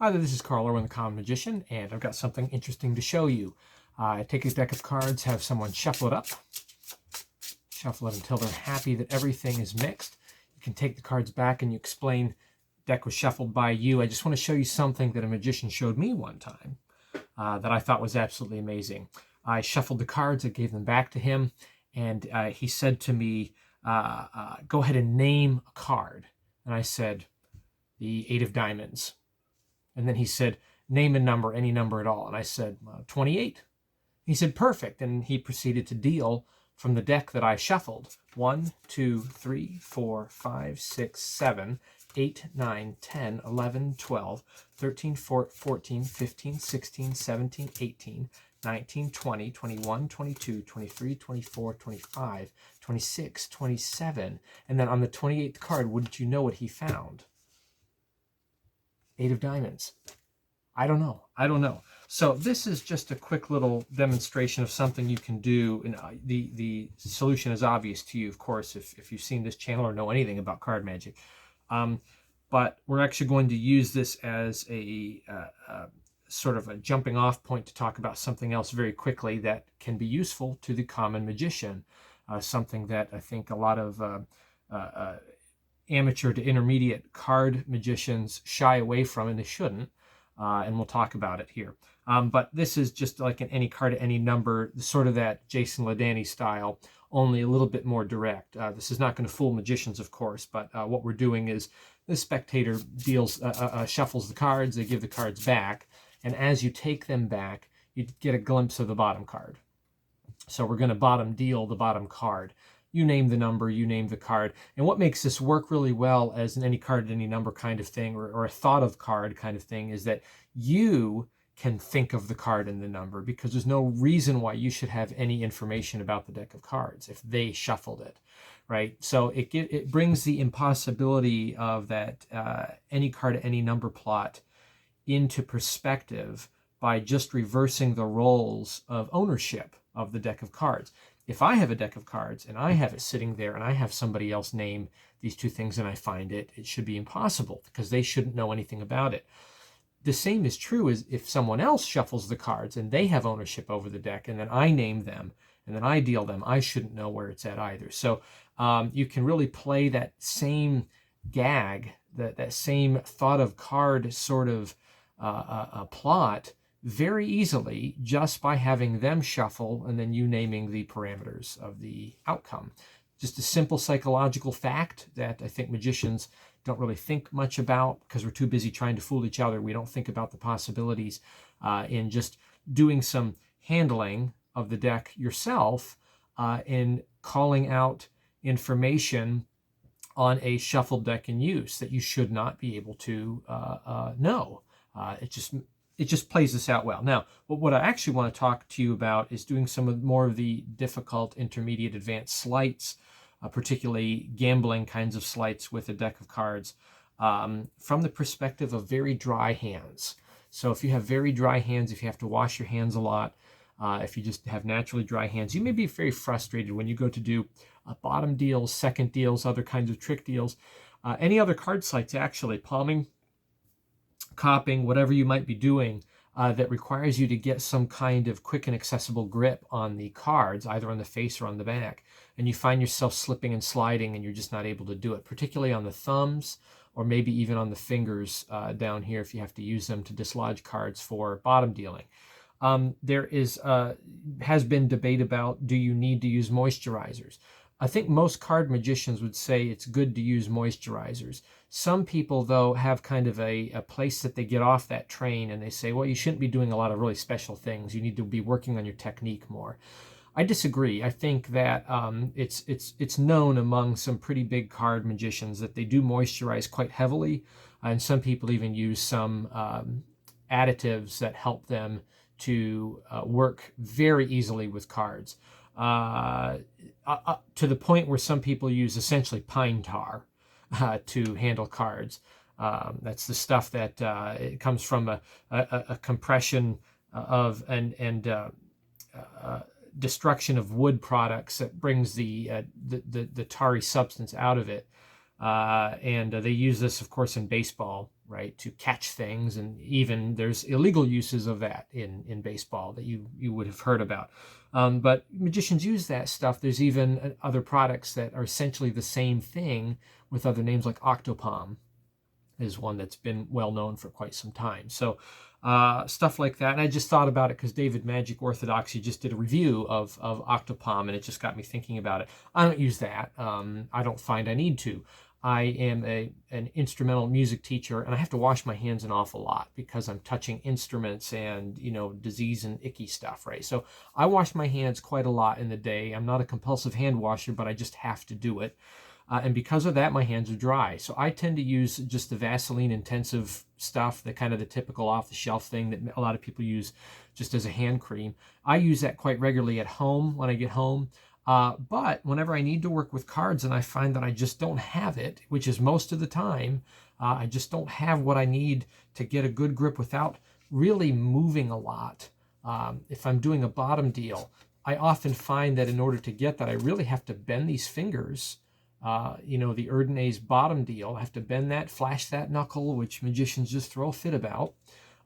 Hi there, this is Carl Irwin, the Common Magician, and I've got something interesting to show you. I take a deck of cards, have someone shuffle it up, shuffle it until they're happy that everything is mixed. You can take the cards back and you explain deck was shuffled by you. I just want to show you something that a magician showed me one time that I thought was absolutely amazing. I shuffled the cards, I gave them back to him, and he said to me, go ahead and name a card. And I said, the Eight of Diamonds. And then he said, name a number, any number at all. And I said, 28. He said, perfect. And he proceeded to deal from the deck that I shuffled. 1, 2, 3, 4, 5, 6, 7, 8, 9, 10, 11, 12, 13, 14, 15, 16, 17, 18, 19, 20, 21, 22, 23, 24, 25, 26, 27. And then on the 28th card, wouldn't you know what he found? Eight of Diamonds. I don't know. I don't know. So this is just a quick little demonstration of something you can do. And the solution is obvious to you, of course, if you've seen this channel or know anything about card magic. But we're actually going to use this as a sort of a jumping off point to talk about something else very quickly that can be useful to the common magician. Something that I think a lot of amateur to intermediate card magicians shy away from, and they shouldn't. And we'll talk about it here. But this is just like an any card, any number, sort of that Jason Ladany style, only a little bit more direct. This is not going to fool magicians, of course, but what we're doing is the spectator shuffles the cards, they give the cards back, and as you take them back, you get a glimpse of the bottom card. So we're going to bottom deal the bottom card. You name the number, you name the card. And what makes this work really well as an any card, any number kind of thing, or a thought of card kind of thing, is that you can think of the card and the number, because there's no reason why you should have any information about the deck of cards if they shuffled it, right? So it brings the impossibility of that any card, any number plot into perspective by just reversing the roles of ownership of the deck of cards. If I have a deck of cards and I have it sitting there and I have somebody else name these two things and I find it, it should be impossible because they shouldn't know anything about it. The same is true as if someone else shuffles the cards and they have ownership over the deck and then I name them and then I deal them, I shouldn't know where it's at either. So you can really play that same gag, that same thought of card sort of plot very easily just by having them shuffle and then you naming the parameters of the outcome. Just a simple psychological fact that I think magicians don't really think much about because we're too busy trying to fool each other. We don't think about the possibilities in just doing some handling of the deck yourself in calling out information on a shuffled deck in use that you should not be able to know. It just plays this out well. Now, what I actually want to talk to you about is doing more of the difficult, intermediate, advanced sleights, particularly gambling kinds of sleights with a deck of cards, from the perspective of very dry hands. So if you have very dry hands, if you have to wash your hands a lot, if you just have naturally dry hands, you may be very frustrated when you go to do bottom deals, second deals, other kinds of trick deals, any other card sleights actually, palming, copying, whatever you might be doing that requires you to get some kind of quick and accessible grip on the cards, either on the face or on the back, and you find yourself slipping and sliding and you're just not able to do it, particularly on the thumbs or maybe even on the fingers down here if you have to use them to dislodge cards for bottom dealing. There has been debate about, do you need to use moisturizers? I think most card magicians would say it's good to use moisturizers. Some people, though, have kind of a place that they get off that train and they say, well, you shouldn't be doing a lot of really special things. You need to be working on your technique more. I disagree. I think that it's known among some pretty big card magicians that they do moisturize quite heavily, and some people even use some additives that help them to work very easily with cards. To the point where some people use essentially pine tar to handle cards. That's the stuff that it comes from a compression of and destruction of wood products that brings the tarry substance out of it. And they use this, of course, in baseball right, to catch things, and even there's illegal uses of that in baseball that you would have heard about. But magicians use that stuff. There's even other products that are essentially the same thing with other names, like Octopom is one that's been well known for quite some time. So stuff like that. And I just thought about it because David Magic Orthodoxy just did a review of Octopom, and it just got me thinking about it. I don't use that. I don't find I need to. I am an instrumental music teacher, and I have to wash my hands an awful lot because I'm touching instruments and, disease and icky stuff, right? So I wash my hands quite a lot in the day. I'm not a compulsive hand washer, but I just have to do it. And because of that, my hands are dry. So I tend to use just the Vaseline intensive stuff, the kind of the typical off-the-shelf thing that a lot of people use just as a hand cream. I use that quite regularly at home when I get home. But whenever I need to work with cards and I find that I just don't have it, which is most of the time, I just don't have what I need to get a good grip without really moving a lot. If I'm doing a bottom deal, I often find that in order to get that, I really have to bend these fingers. The Erdnase bottom deal, I have to bend that, flash that knuckle, which magicians just throw a fit about.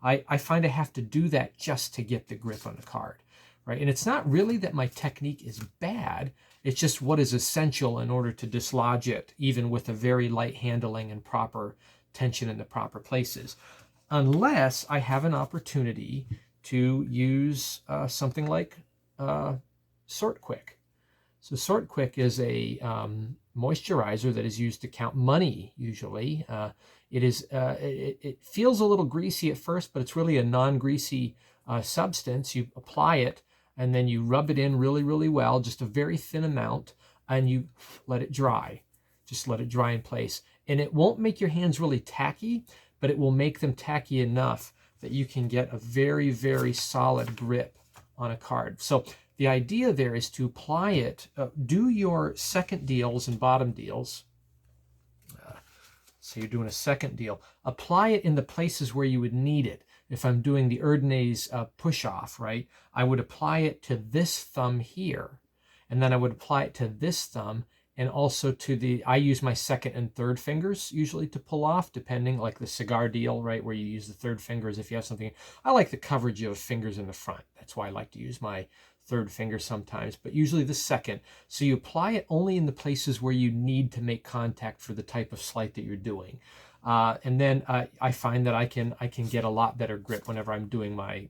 I find I have to do that just to get the grip on the card, right? And it's not really that my technique is bad. It's just what is essential in order to dislodge it, even with a very light handling and proper tension in the proper places. Unless I have an opportunity to use something like Sort Quick. So Sort Quick is a moisturizer that is used to count money. Usually, it feels a little greasy at first, but it's really a non-greasy substance. You apply it, and then you rub it in really, really well, just a very thin amount, and you let it dry. Just let it dry in place, and it won't make your hands really tacky, but it will make them tacky enough that you can get a very, very solid grip on a card. So the idea there is to apply it, do your second deals and bottom deals. So you're doing a second deal. Apply it in the places where you would need it. If I'm doing the Erdnase push-off, right, I would apply it to this thumb here. And then I would apply it to this thumb, and also to I use my second and third fingers usually to pull off, depending, like the cigar deal, right, where you use the third fingers if you have something. I like the coverage of fingers in the front. That's why I like to use my third finger sometimes, but usually the second. So you apply it only in the places where you need to make contact for the type of sleight that you're doing. And then I find that I can get a lot better grip whenever I'm doing my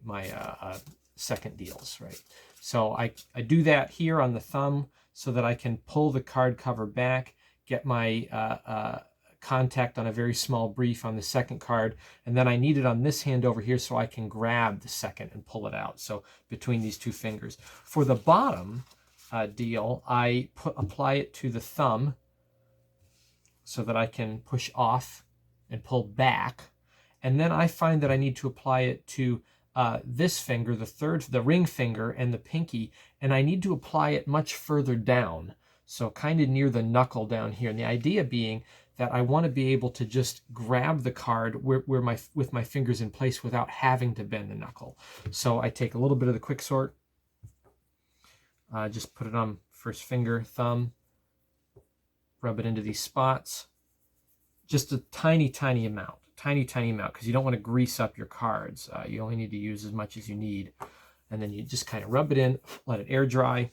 second deals, right? So I do that here on the thumb so that I can pull the card cover back, get my contact on a very small brief on the second card, and then I need it on this hand over here so I can grab the second and pull it out. So between these two fingers. For the bottom deal, I apply it to the thumb so that I can push off and pull back. And then I find that I need to apply it to this finger, the ring finger, and the pinky, and I need to apply it much further down, so kind of near the knuckle down here. And the idea being that I want to be able to just grab the card with my fingers in place without having to bend the knuckle. So I take a little bit of the Quick Sort, just put it on first finger, thumb, rub it into these spots, just a tiny, tiny amount. Tiny amount, because you don't want to grease up your cards. You only need to use as much as you need. And then you just kind of rub it in, let it air dry.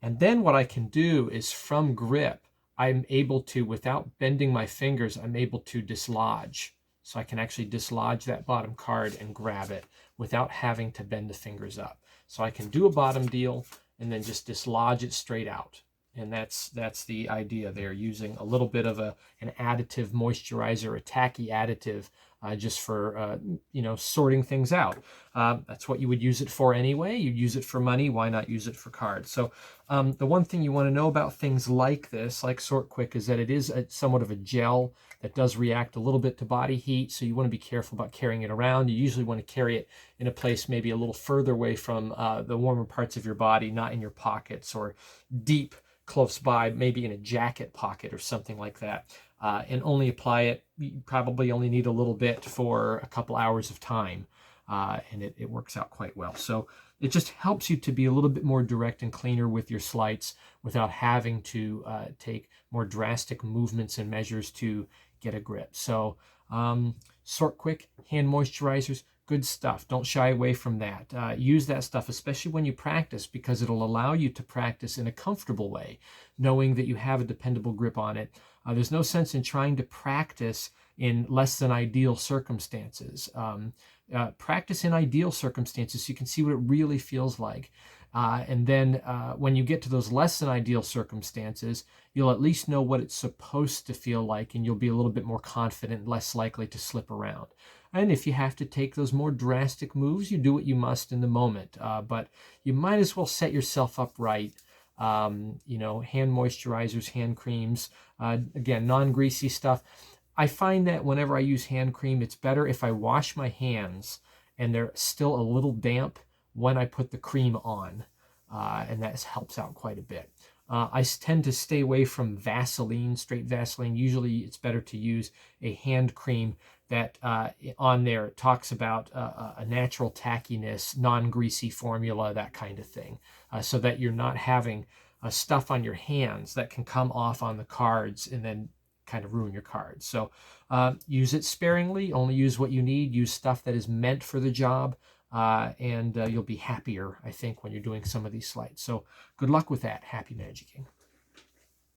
And then what I can do is, from grip, I'm able to, without bending my fingers, I'm able to dislodge. So I can actually dislodge that bottom card and grab it without having to bend the fingers up. So I can do a bottom deal and then just dislodge it straight out. And that's the idea there, using a little bit of an additive moisturizer, a tacky additive, just for sorting things out. That's what you would use it for anyway. You'd use it for money. Why not use it for cards? So the one thing you want to know about things like this, like Sort Quick, is that it is somewhat of a gel that does react a little bit to body heat. So you want to be careful about carrying it around. You usually want to carry it in a place maybe a little further away from the warmer parts of your body, not in your pockets or deep close by, maybe in a jacket pocket or something like that, and only apply it. You probably only need a little bit for a couple hours of time, and it works out quite well. So it just helps you to be a little bit more direct and cleaner with your sleights without having to take more drastic movements and measures to get a grip. So sort quick, hand moisturizers, good stuff. Don't shy away from that. Use that stuff, especially when you practice, because it'll allow you to practice in a comfortable way, knowing that you have a dependable grip on it. There's no sense in trying to practice in less than ideal circumstances. Practice in ideal circumstances so you can see what it really feels like. And then when you get to those less than ideal circumstances, you'll at least know what it's supposed to feel like, and you'll be a little bit more confident, less likely to slip around. And if you have to take those more drastic moves, you do what you must in the moment. But you might as well set yourself up right. Hand moisturizers, hand creams, again, non-greasy stuff. I find that whenever I use hand cream, it's better if I wash my hands and they're still a little damp when I put the cream on, and that helps out quite a bit. I tend to stay away from Vaseline, straight Vaseline. Usually it's better to use a hand cream that on there talks about a natural tackiness, non-greasy formula, that kind of thing, so that you're not having stuff on your hands that can come off on the cards and then kind of ruin your cards. So use it sparingly, only use what you need, use stuff that is meant for the job, and you'll be happier, I think, when you're doing some of these slides. So good luck with that. Happy magicking.